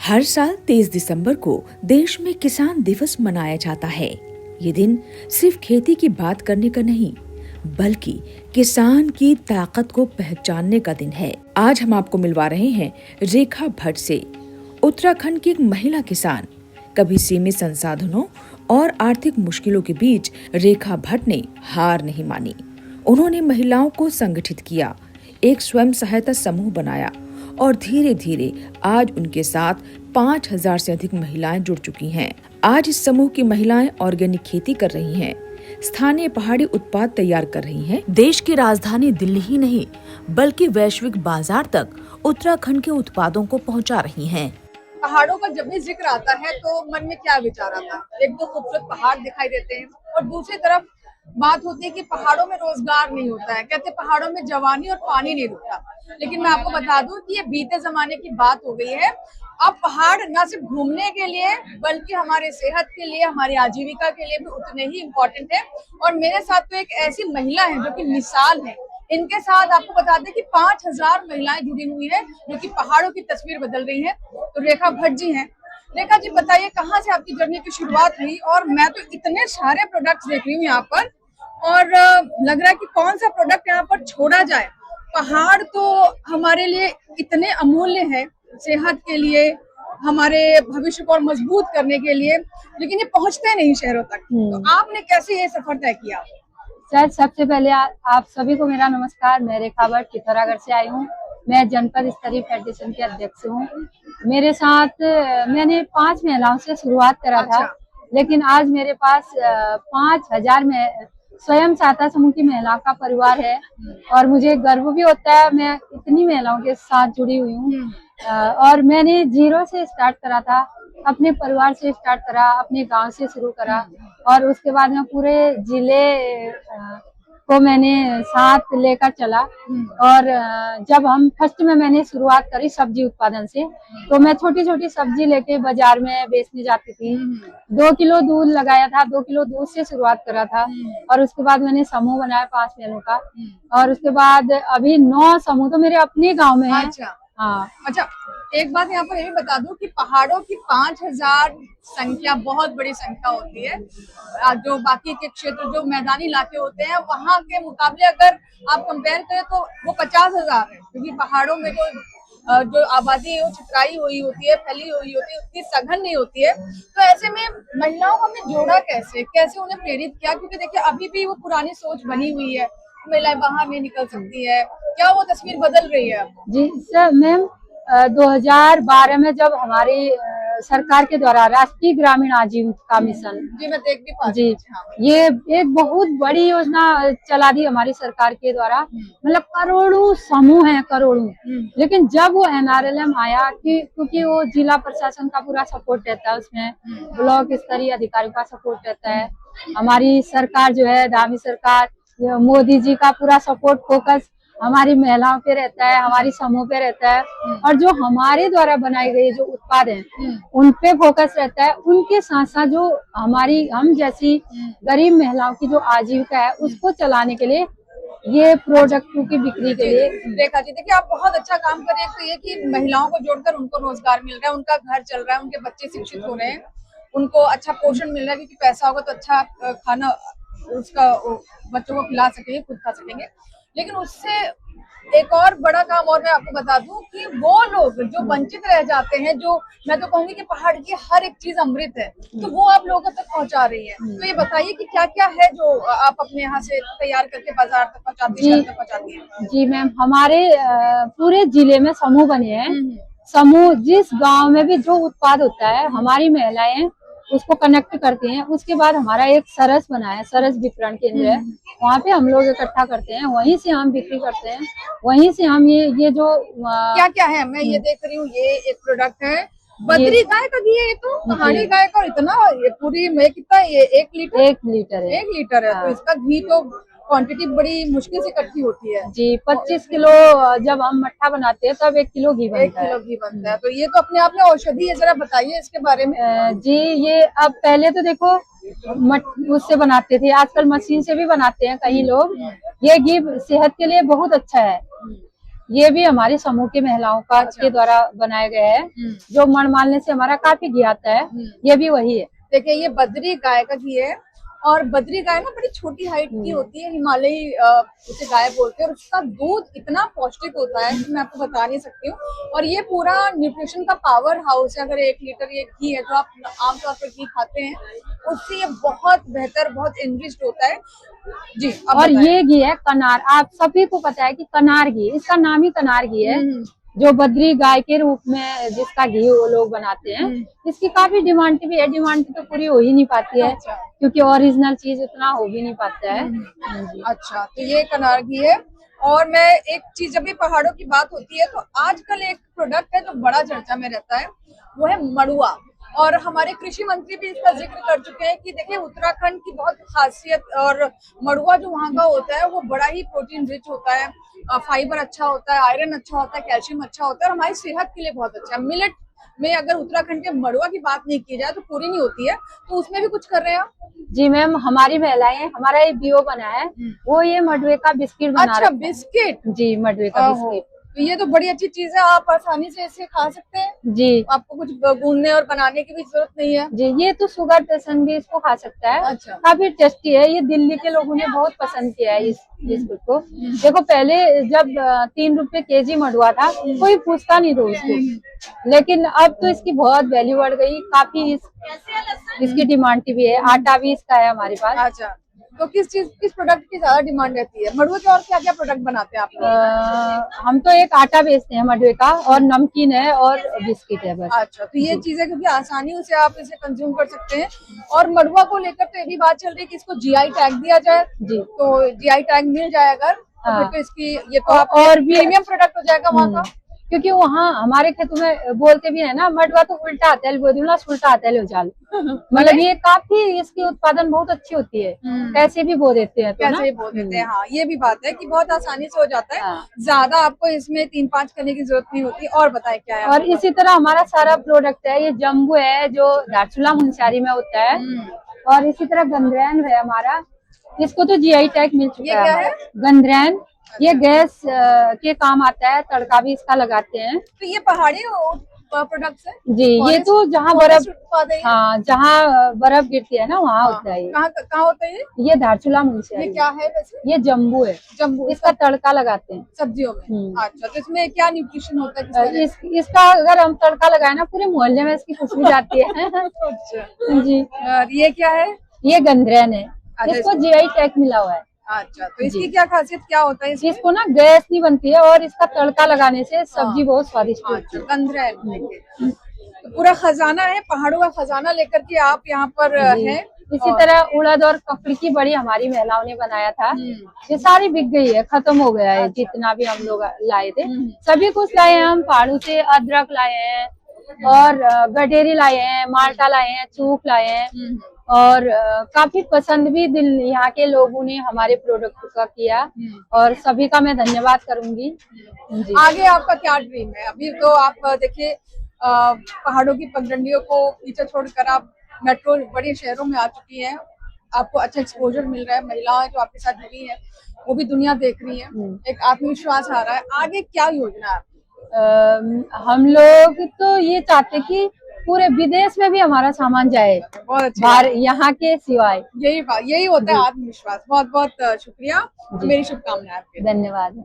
हर साल 23 दिसंबर को देश में किसान दिवस मनाया जाता है। ये दिन सिर्फ खेती की बात करने का नहीं, बल्कि किसान की ताकत को पहचानने का दिन है। आज हम आपको मिलवा रहे हैं रेखा भट्ट से। उत्तराखंड की एक महिला किसान। कभी सीमित संसाधनों और आर्थिक मुश्किलों के बीच रेखा भट्ट ने हार नहीं मानी। उन्होंने महिलाओं को संगठित किया, एक स्वयं सहायता समूह बनाया और धीरे धीरे आज उनके साथ 5000 से अधिक महिलाएं जुड़ चुकी हैं। आज इस समूह की महिलाएं ऑर्गेनिक खेती कर रही हैं, स्थानीय पहाड़ी उत्पाद तैयार कर रही हैं। देश की राजधानी दिल्ली ही नहीं, बल्कि वैश्विक बाजार तक उत्तराखंड के उत्पादों को पहुंचा रही हैं। पहाड़ों का जब भी जिक्र आता है तो मन में क्या विचार आता है? एक तो खूबसूरत पहाड़ दिखाई देते हैं और दूसरी तरफ बात होती है कि पहाड़ों में रोजगार नहीं होता है। कहते हैं पहाड़ों में जवानी और पानी नहीं रुकता। लेकिन मैं आपको बता दूं कि ये बीते जमाने की बात हो गई है। अब पहाड़ न सिर्फ घूमने के लिए बल्कि हमारे सेहत के लिए, हमारी आजीविका के लिए भी उतने ही इम्पोर्टेंट है। और मेरे साथ तो एक ऐसी महिला है जो कि मिसाल है। इनके साथ आपको बता दें कि 5000 महिलाएं जुड़ी हुई हैं जो कि पहाड़ों की तस्वीर बदल रही हैं। तो रेखा भट्ट जी हैं। रेखा जी बताइए, कहाँ से आपकी जर्नी की शुरुआत हुई? और मैं तो इतने सारे प्रोडक्ट्स देख रही हूँ यहाँ पर और लग रहा है कि कौन सा प्रोडक्ट यहाँ पर छोड़ा जाए। पहाड़ तो हमारे लिए इतने अमूल्य है, सेहत के लिए, हमारे भविष्य को और मजबूत करने के लिए, लेकिन ये पहुंचते नहीं शहरों तक। तो आपने कैसे ये सफर तय किया? सर, सबसे पहले आप सभी को मेरा नमस्कार। मैं रेखा भट्ट पिथौरागढ़ से आई हूँ। मैं जनपद स्तरीय फेडरेशन के अध्यक्ष हूँ। मेरे साथ मैंने 5 महिलाओं से शुरुआत करा था, लेकिन आज मेरे पास 5000 में स्वयं सहायता समूह की महिलाओं का परिवार है और मुझे गर्व भी होता है। मैं इतनी महिलाओं के साथ जुड़ी हुई हूँ और मैंने 0 से स्टार्ट करा था, अपने परिवार से स्टार्ट करा, अपने गांव से शुरू करा और उसके बाद में पूरे जिले को मैंने साथ लेकर चला। और जब हम फर्स्ट में मैंने शुरुआत करी सब्जी उत्पादन से, तो मैं छोटी छोटी सब्जी लेके बाजार में बेचने जाती थी। 2 किलो दूध लगाया था, 2 किलो दूध से शुरुआत करा था और उसके बाद मैंने समूह बनाया 5 महिलाओं का और उसके बाद अभी 9 समूह तो मेरे अपने गाँव में है। अच्छा, एक बात यहाँ पर ये भी बता दूं कि पहाड़ों की 5000 संख्या बहुत बड़ी संख्या होती है। जो बाकी के क्षेत्र, जो मैदानी इलाके होते हैं, वहाँ के मुकाबले अगर आप कंपेयर करें तो वो 50,000 है, क्योंकि पहाड़ों में जो आबादी है वो छितराई हुई होती है, फैली हुई होती है, उतनी सघन नहीं होती है। तो ऐसे में महिलाओं को हमने जोड़ा कैसे उन्हें प्रेरित किया? क्योंकि देखिए अभी भी वो पुरानी सोच बनी हुई है, महिलाएं बाहर नहीं निकल सकती है। क्या वो तस्वीर बदल रही है? जी सर, मैम 2012 में जब हमारी सरकार के द्वारा राष्ट्रीय ग्रामीण आजीविका मिशन, जी मैं देख भी पा जी, ये एक बहुत बड़ी योजना चला दी हमारी सरकार के द्वारा। मतलब करोड़ों समूह हैं, करोड़ों। लेकिन जब वो NRLM आया, क्योंकि वो जिला प्रशासन का पूरा सपोर्ट रहता है, उसमें ब्लॉक स्तरीय अधिकारियों का सपोर्ट रहता है। हमारी सरकार जो है, दावी सरकार, मोदी जी का पूरा सपोर्ट फोकस हमारी महिलाओं पे रहता है, हमारी समूह पे रहता है और जो हमारे द्वारा बनाए गए जो उत्पाद हैं उन पे फोकस रहता है। उनके साथ साथ जो हम जैसी गरीब महिलाओं की जो आजीविका है उसको चलाने के लिए, ये प्रोडक्टों की बिक्री के लिए। रेखा जी देखिए, आप बहुत अच्छा काम कर रहे हैं। तो ये कि महिलाओं को जोड़कर उनको रोजगार मिल रहा है, उनका घर चल रहा है, उनके बच्चे शिक्षित हो रहे हैं, उनको अच्छा पोषण मिल रहा है, क्योंकि पैसा होगा तो अच्छा खाना उसका बच्चों को खिला सकेंगे, खुद खा सकेंगे। लेकिन उससे एक और बड़ा काम और मैं आपको बता दूं कि वो लोग जो वंचित रह जाते हैं, जो मैं तो कहूंगी कि पहाड़ की हर एक चीज अमृत है, तो वो आप लोगों तक पहुंचा रही है। तो ये बताइए कि क्या क्या है जो आप अपने यहाँ से तैयार करके बाजार तक पहुंचाती हैं? जी मैम, हमारे पूरे जिले में समूह बने हैं। समूह जिस गांव में भी जो उत्पाद होता है, हमारी महिलाएं उसको कनेक्ट करती हैं। उसके बाद हमारा एक सरस बना है, सरस वितरण केंद्र है, वहाँ पे हम लोग इकट्ठा करते हैं, वहीं से हम बिक्री करते हैं, वहीं से हम ये जो क्या क्या है, मैं ये देख रही हूँ, ये एक प्रोडक्ट है बद्री गाय का घी है। ये तो पहाड़ी गाय का, इतना ये पूरी में कितना, ये 1 लीटर है। 1 लीटर है। तो इसका घी तो क्वांटिटी बड़ी मुश्किल से इकट्ठी होती है जी। 25 किलो जब हम मट्ठा बनाते हैं तब 1 किलो घी बनता है। 1 किलो घी बनता है। तो ये तो अपने आप में औषधि है। जरा बताइए इसके बारे में। जी, ये अब पहले तो देखो उससे बनाते थे, आजकल मशीन से भी बनाते हैं कई लोग। ये घी सेहत के लिए बहुत अच्छा है। ये भी हमारी समूह की महिलाओं का के द्वारा बनाया गया है। जो मण मारने से हमारा काफी घी आता है, ये भी वही है। देखिए ये बद्री गाय का घी है, और बद्री गाय ना बड़ी छोटी हाइट की होती है, हिमालयी उसे गाय बोलते हैं, और उसका दूध इतना पौष्टिक होता है कि मैं आपको बता नहीं सकती हूँ। और ये पूरा न्यूट्रिशन का पावर हाउस है। अगर 1 लीटर ये घी है जो आप आमतौर पर घी खाते हैं, उससे ये बहुत बेहतर, बहुत एनरिच्ड होता है जी। और ये घी है कनार। आप सभी को पता है कि कनार घी, इसका नाम ही कनार घी है, जो बद्री गाय के रूप में जिसका घी वो लोग बनाते हैं। इसकी काफी डिमांड भी है, डिमांड तो पूरी हो ही नहीं पाती है, क्योंकि ओरिजिनल चीज उतना हो भी नहीं पाता है। अच्छा, तो ये कनार घी है। और मैं एक चीज, जब भी पहाड़ों की बात होती है तो आजकल एक प्रोडक्ट है जो बड़ा चर्चा में रहता है, वो है मड़ुआ। और हमारे कृषि मंत्री भी इसका जिक्र कर चुके हैं कि देखिए उत्तराखंड की बहुत खासियत, और मड़ुआ जो वहाँ का होता है वो बड़ा ही प्रोटीन रिच होता है, फाइबर अच्छा होता है, आयरन अच्छा होता है, कैल्शियम अच्छा होता है, और हमारी सेहत के लिए बहुत अच्छा है। मिलेट में अगर उत्तराखंड के मड़ुआ की बात नहीं की जाए तो पूरी नहीं होती है, तो उसमें भी कुछ कर रहे हैं आप? जी मैम, हमारी महिलाएं, हमारा ये बीओ बना है, वो ये मडवे का बिस्किट बना अच्छा, बिस्किट। जी, मडवे का बिस्किट। तो ये तो बड़ी अच्छी चीज है, आप आसानी से इसे खा सकते हैं जी। आपको कुछ गूंदने और बनाने की भी जरूरत नहीं है जी। ये तो शुगर पेशेंट भी इसको खा सकता है। अच्छा। काफी टेस्टी है, ये दिल्ली के लोगों ने बहुत पसंद किया है इस बिस्कुट को। देखो पहले जब 3 रुपए केजी मडुआ था, कोई पूछता नहीं था उसको, लेकिन अब तो इसकी बहुत वैल्यू बढ़ गई, काफी इसकी डिमांड भी है। आटा भी इसका है हमारे पास। अच्छा, तो किस प्रोडक्ट की ज्यादा डिमांड रहती है? मडुए के और क्या क्या प्रोडक्ट बनाते हैं आप लोग? हम तो एक आटा बेचते हैं मडुए का, और नमकीन है और बिस्किट है बस। अच्छा, तो ये चीजें क्योंकि आसानी से आप इसे कंज्यूम कर सकते हैं। और मडुआ को लेकर तो ये भी बात चल रही है कि इसको जीआई टैग दिया जाए। जी। तो जीआई टैग मिल जाए अगर, तो फिर तो इसकी ये तो आप और भी प्रीमियम प्रोडक्ट हो जाएगा वहाँ का। क्योंकि वहाँ हमारे खेतों में बोलते भी है ना, मडुआ तो उल्टा आता है, बोलूंगा उल्टा आता है जाल। मतलब ये काफी, इसकी उत्पादन बहुत अच्छी होती है, कैसे भी बो देते हैं तो कैसे भी बो देते हैं। हाँ, ये भी बात है कि बहुत आसानी से हो जाता है। हाँ। ज्यादा आपको इसमें 3-5 करने की जरूरत नहीं होती। और बताए क्या है? और इसी तरह हमारा सारा प्रोडक्ट है, ये जम्बू है जो धारचूला मुंशियारी में होता है, और इसी तरह गंधरैन है हमारा, इसको तो जीआई टैग मिल चुका है। क्या है? गंधरैन, ये गैस के काम आता है, तड़का भी इसका लगाते हैं। तो ये पहाड़ी प्रोडक्ट्स है जी। ये तो जहाँ बर्फ, हाँ जहाँ बर्फ गिरती है ना वहाँ होता है। कहाँ होता है ये धारचूला मुंशियारी। ये क्या है वैसे? ये जम्बू है, जम्बू, इसका तड़का लगाते हैं सब्जियों में। अच्छा, तो इसमें क्या न्यूट्रिशन होता है? इसका अगर हम तड़का लगाए ना, पूरे मोहल्ले में इसकी खुशबू जाती है। अच्छा जी। ये क्या है? ये गंधरैन है, इसको जीआई टैग मिला हुआ है। अच्छा, तो इसकी क्या खासियत क्या होता है? इसको ना गैस नहीं बनती है, और इसका तड़का लगाने से सब्जी बहुत स्वादिष्ट होती है। गंधरैन, तो पूरा खजाना है, पहाड़ों का खजाना लेकर के आप यहाँ पर हैं। इसी तरह उड़द और ककड़ी की बड़ी हमारी महिलाओं ने बनाया था, ये सारी बिक गई है, खत्म हो गया है। जितना भी हम लोग लाए थे सभी कुछ लाए हैं हम पहाड़ों से। अदरक लाए हैं, और गडेरी लाए हैं, माल्टा लाए हैं, चूक लाए हैं, और काफी पसंद भी दिल यहाँ के लोगों ने हमारे प्रोडक्ट का किया, और सभी का मैं धन्यवाद करूंगी। जी। आगे आपका क्या ड्रीम है? अभी तो आप देखिए पहाड़ों की पगडंडियों को पीछे छोड़कर आप मेट्रो बड़े शहरों में आ चुकी हैं, आपको अच्छा एक्सपोजर मिल रहा है, महिलाएं जो आपके साथ जुड़ी हैं वो भी दुनिया देख रही है, एक आत्मविश्वास आ रहा है। आगे क्या योजना है? हम लोग तो ये चाहते कि पूरे विदेश में भी हमारा सामान जाए, बहुत अच्छा, यहाँ के सिवाय। यही होता है आत्मविश्वास। बहुत बहुत शुक्रिया, मेरी शुभकामनाएं आपके। धन्यवाद।